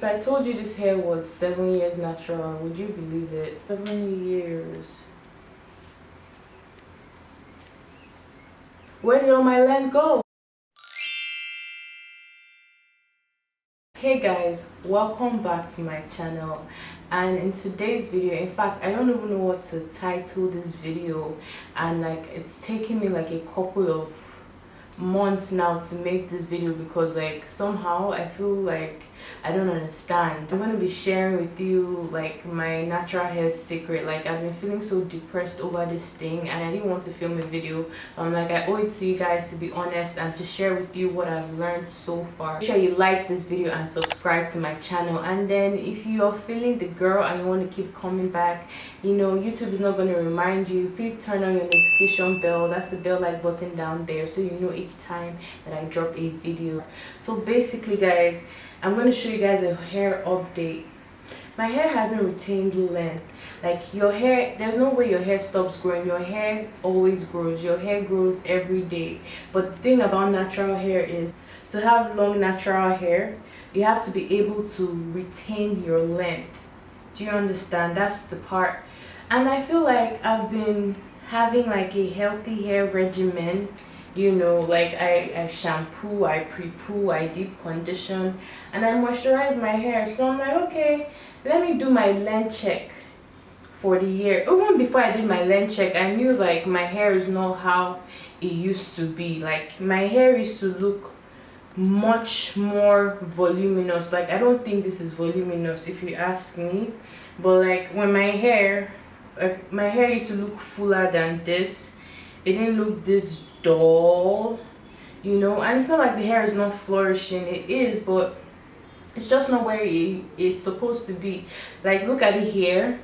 If I told you this hair was 7 years natural, would you believe it? 7 years. Where did all my length go? Hey guys, welcome back to my channel. And in today's video, in fact, I don't even know what to title this video, and like it's taken me like a couple of months now to make this video because like somehow I feel like I don't understand. I'm going to be sharing with you like my natural hair secret. Like I've been feeling so depressed over this thing and I didn't want to film a video. Like I owe it to you guys to be honest and to share with you what I've learned so far. Make sure you like this video and subscribe to my channel, and then if you're feeling the girl and you want to keep coming back, you know YouTube is not going to remind you, please turn on your notification bell. That's the bell like button down there, so you know each time that I drop a video. So basically guys, I'm going to show you guys a hair update. My hair hasn't retained length. Like your hair, there's no way your hair stops growing. Your hair always grows. Your hair grows every day. But the thing about natural hair is, to have long natural hair, you have to be able to retain your length. Do you understand? That's the part. And I feel like I've been having like a healthy hair regimen. You know, like I shampoo, I pre-poo, I deep condition, and I moisturize my hair. So I'm like, okay, let me do my length check for the year. Even before I did my length check, I knew like my hair is not how it used to be. Like my hair used to look much more voluminous. Like I don't think this is voluminous if you ask me, but like when my hair used to look fuller than this. It didn't look this dull, you know. And it's not like the hair is not flourishing, it is, but it's just not where it is supposed to be. Like look at it here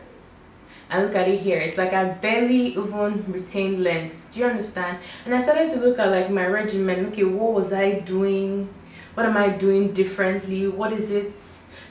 and look at it here. It's like I barely even retained length. Do you understand? And I started to look at like my regimen. Okay, what was I doing? What am I doing differently? What is it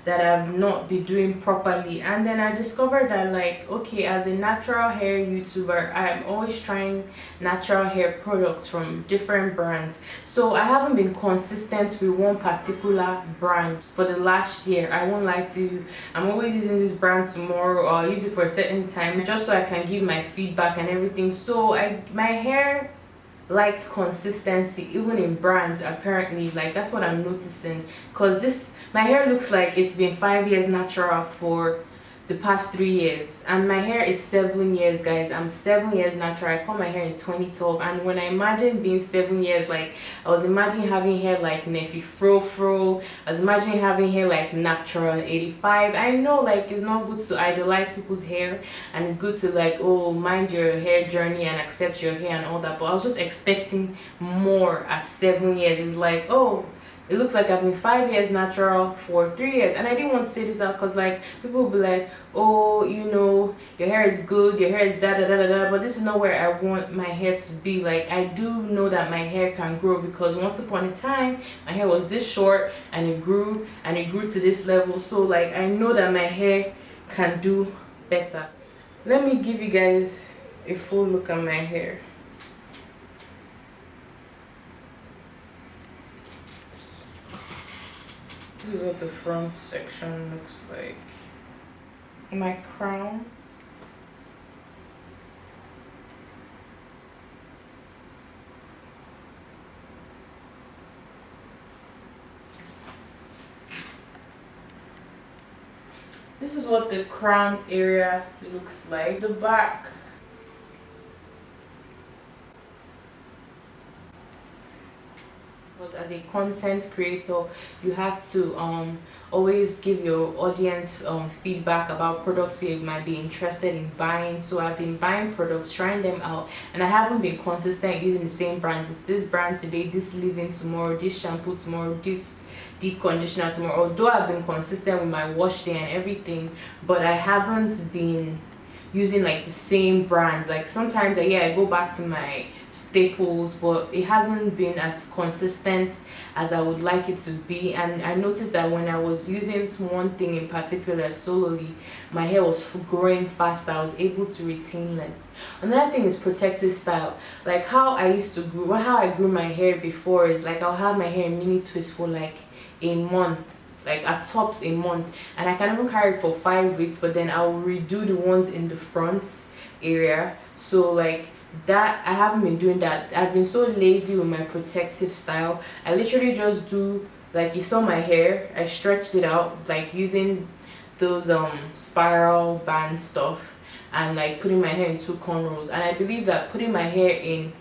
that I've not been doing properly? And then I discovered that like, okay, as a natural hair YouTuber, I'm always trying natural hair products from different brands. So I haven't been consistent with one particular brand for the last year. I won't lie to you. I'm always using this brand tomorrow, or I'll use it for a certain time just so I can give my feedback and everything. So my hair likes consistency even in brands, apparently. Like that's what I'm noticing, because my hair looks like it's been 5 years natural for the past 3 years, and my hair is 7 years, guys. I'm 7 years natural. I cut my hair in 2012, and when I imagine being 7 years, like I was imagining having hair like Nefi Fro. I was imagining having hair like Natural 85. I know like it's not good to idolize people's hair, and it's good to like, oh, mind your hair journey and accept your hair and all that, but I was just expecting more at 7 years. It's like, oh, it looks like I've been 5 years natural for 3 years. And I didn't want to say this out because like people will be like, oh, you know, your hair is good, your hair is da da da da da, but this is not where I want my hair to be. Like I do know that my hair can grow, because once upon a time my hair was this short and it grew to this level. So like I know that my hair can do better. Let me give you guys a full look at my hair. This is what the front section looks like. My crown. This is what the crown area looks like. The back. As a content creator, you have to always give your audience feedback about products you might be interested in buying. So I've been buying products, trying them out, and I haven't been consistent using the same brands. It's this brand today, this leave-in tomorrow, this shampoo tomorrow, this deep conditioner tomorrow. Although I've been consistent with my wash day and everything, but I haven't been using like the same brands. Like sometimes I go back to my staples, but it hasn't been as consistent as I would like it to be. And I noticed that when I was using one thing in particular solely, my hair was growing faster. I was able to retain length. Another thing is protective style. Like how I grew my hair before is like I'll have my hair in mini twist for like a month, like at tops a month, and I can even carry it for 5 weeks, but then I'll redo the ones in the front area. So like that, I haven't been doing that. I've been so lazy with my protective style. I literally just do, like you saw my hair, I stretched it out like using those spiral band stuff, and like putting my hair in 2 cornrows. And I believe that putting my hair in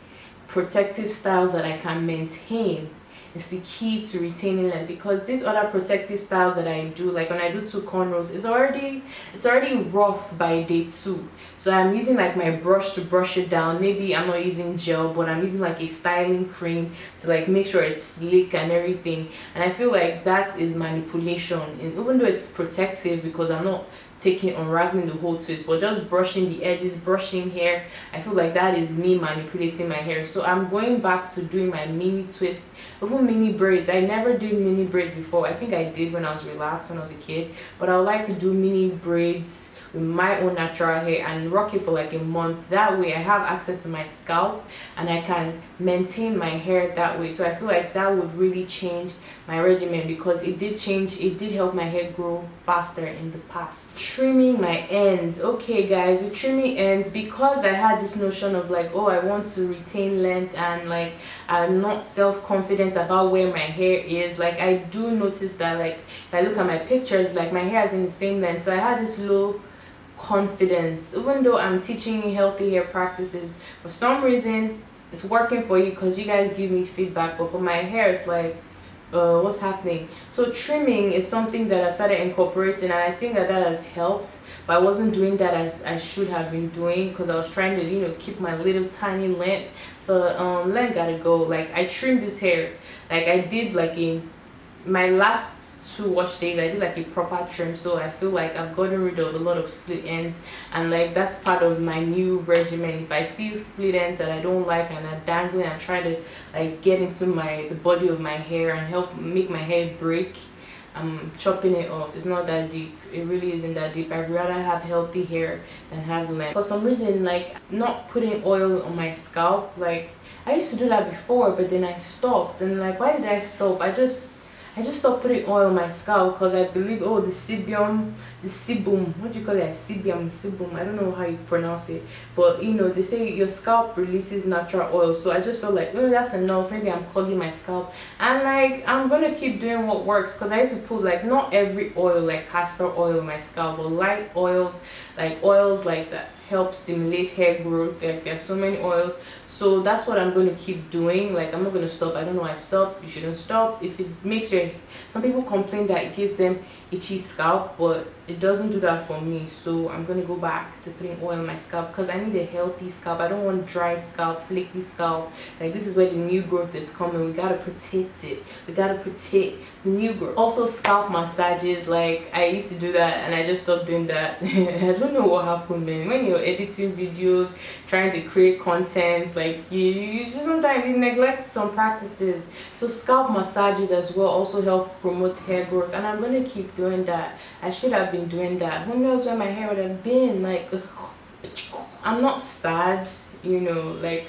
protective styles that I can maintain is the key to retaining length, because these other protective styles that I do, like when I do 2 cornrows, it's already rough by day 2. So I'm using like my brush to brush it down. Maybe I'm not using gel, but I'm using like a styling cream to like make sure it's slick and everything. And I feel like that is manipulation, and even though it's protective because I'm not unraveling the whole twist, but just brushing the edges, brushing hair, I feel like that is me manipulating my hair. So I'm going back to doing my mini twist, even mini braids. I never did mini braids before. I think I did when I was relaxed when I was a kid, but I would like to do mini braids with my own natural hair and rock it for like a month. That way I have access to my scalp and I can maintain my hair that way. So I feel like that would really change my regimen, because it did help my hair grow faster in the past. Trimming my ends. Okay guys, with trimming ends, because I had this notion of like, oh, I want to retain length, and like I'm not self-confident about where my hair is. Like I do notice that, like if I look at my pictures, like my hair has been the same length, so I had this low confidence. Even though I'm teaching you healthy hair practices, for some reason it's working for you because you guys give me feedback, but for my hair it's like, what's happening? So trimming is something that I've started incorporating, and I think that has helped, but I wasn't doing that as I should have been doing, because I was trying to keep my little tiny length, but length gotta go. Like I trimmed this hair, like I did like in my last 2 wash days, I did like a proper trim. So I feel like I've gotten rid of a lot of split ends, and like that's part of my new regimen. If I see split ends that I don't like and are dangling, I'm trying to like get into the body of my hair and help make my hair break. I'm chopping it off. It's not that deep. It really isn't that deep. I'd rather have healthy hair than have length. For some reason, like not putting oil on my scalp, like I used to do that before, but then I stopped. And like, why did I stop? I just stopped putting oil on my scalp because I believe, oh, the sebum, what do you call it? Sebum, I don't know how you pronounce it, but they say your scalp releases natural oil. So I just felt like, oh, that's enough. Maybe I'm clogging my scalp, and like I'm gonna keep doing what works, because I used to put like not every oil, like castor oil on my scalp, but light oils like that help stimulate hair growth. Like there's so many oils, so that's what I'm going to keep doing. Like I'm not going to stop. I don't know why I stopped. You shouldn't stop. If it makes some people complain that it gives them itchy scalp, but it doesn't do that for me. So I'm going to go back to putting oil on my scalp, because I need a healthy scalp. I don't want dry scalp, flaky scalp. Like this is where the new growth is coming. We got to protect it. We got to protect the new growth. Also scalp massages, like I used to do that and I just stopped doing that. I don't know what happened, man. When you're editing videos, trying to create content, like you just sometimes you neglect some practices. So scalp massages as well also help promote hair growth, and I'm going to keep doing that. I should have been doing that. Who knows where my hair would have been? Like I'm not sad, like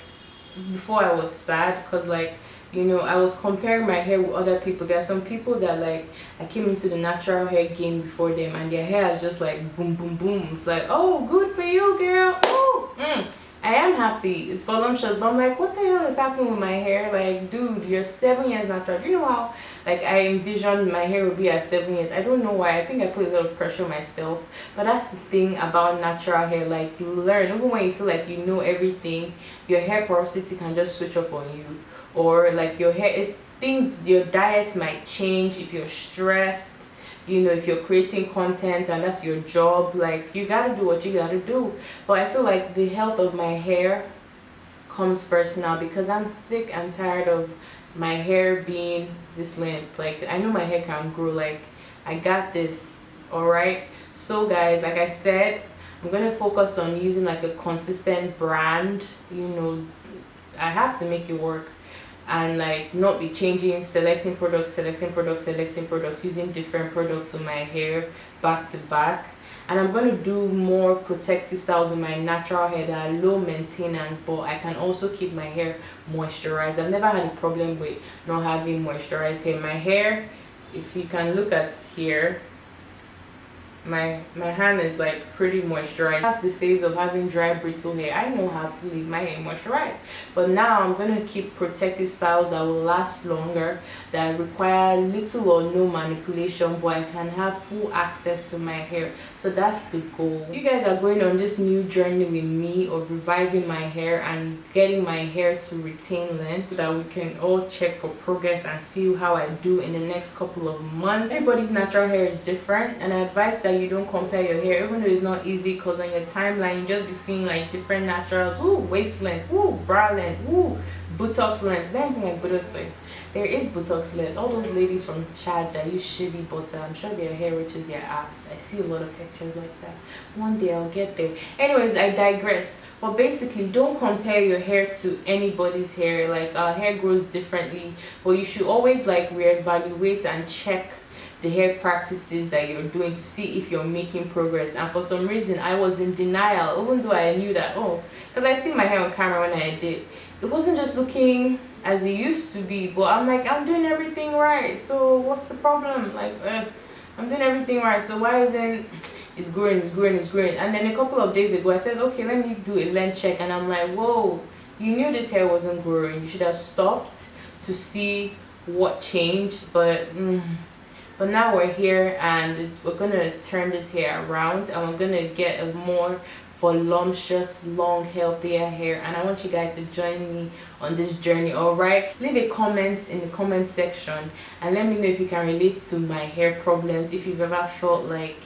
before I was sad, because like I was comparing my hair with other people. There are some people that like I came into the natural hair game before them, and their hair is just like boom boom boom. It's like, oh, good for you, girl. Oh, I am happy. It's voluptuous, but I'm like, what the hell is happening with my hair? Like, dude, you're 7 years natural. Do you know how like I envisioned my hair would be at 7 years? I don't know why. I think I put a lot of pressure on myself, but that's the thing about natural hair. Like you learn, even when you feel like you know everything, your hair porosity can just switch up on you. Or like your hair, your diet might change if you're stressed, if you're creating content and that's your job. Like you gotta do what you gotta do. But I feel like the health of my hair comes first now, because I'm sick and tired of my hair being this length. Like I know my hair can grow. Like I got this. All right, so guys, like I said, I'm gonna focus on using like a consistent brand. I have to make it work, and like not be selecting products, using different products on my hair back to back. And I'm going to do more protective styles with my natural hair that are low maintenance, but I can also keep my hair moisturized. I've never had a problem with not having moisturized hair. My hair if you can look at here, my hand is like pretty moisturized. That's the phase of having dry brittle hair. I know how to leave my hair moisturized, but now I'm gonna keep protective styles that will last longer, that require little or no manipulation, but I can have full access to my hair. So that's the goal. You guys are going on this new journey with me of reviving my hair and getting my hair to retain length, so that we can all check for progress and see how I do in the next couple of months. Everybody's natural hair is different, and I advise that you don't compare your hair, even though it's not easy, because on your timeline you just be seeing like different naturals. Ooh, waist length, ooh, brow length, ooh, Botox length. Is there anything like Botox length? There is Botox length. All those ladies from Chad that use shitty butter, I'm sure their hair reaches their ass. I see a lot of pictures like that. One day I'll get there. Anyways, I digress. But basically, don't compare your hair to anybody's hair. Like, our hair grows differently, but you should always like reevaluate and check the hair practices that you're doing to see if you're making progress. And for some reason I was in denial, even though I knew that, oh, because I see my hair on camera when I did, it wasn't just looking as it used to be, but I'm like, I'm doing everything right, so what's the problem? Like, I'm doing everything right, so why isn't it's growing, it's growing, it's growing? And then a couple of days ago I said, okay, let me do a length check, and I'm like, whoa, you knew this hair wasn't growing, you should have stopped to see what changed. But now we're here, and we're gonna turn this hair around, and we're gonna get a more voluptuous, long, healthier hair. And I want you guys to join me on this journey. All right, leave a comment in the comment section and let me know if you can relate to my hair problems, if you've ever felt like,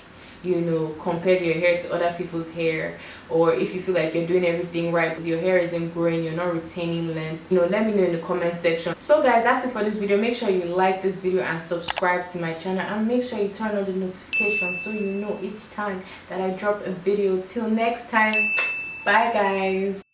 you know, compared your hair to other people's hair, or if you feel like you're doing everything right but your hair isn't growing, you're not retaining length. You know, let me know in the comment section. So guys, that's it for this video. Make sure you like this video and subscribe to my channel, and make sure you turn on the notifications so you know each time that I drop a video. Till next time, bye guys.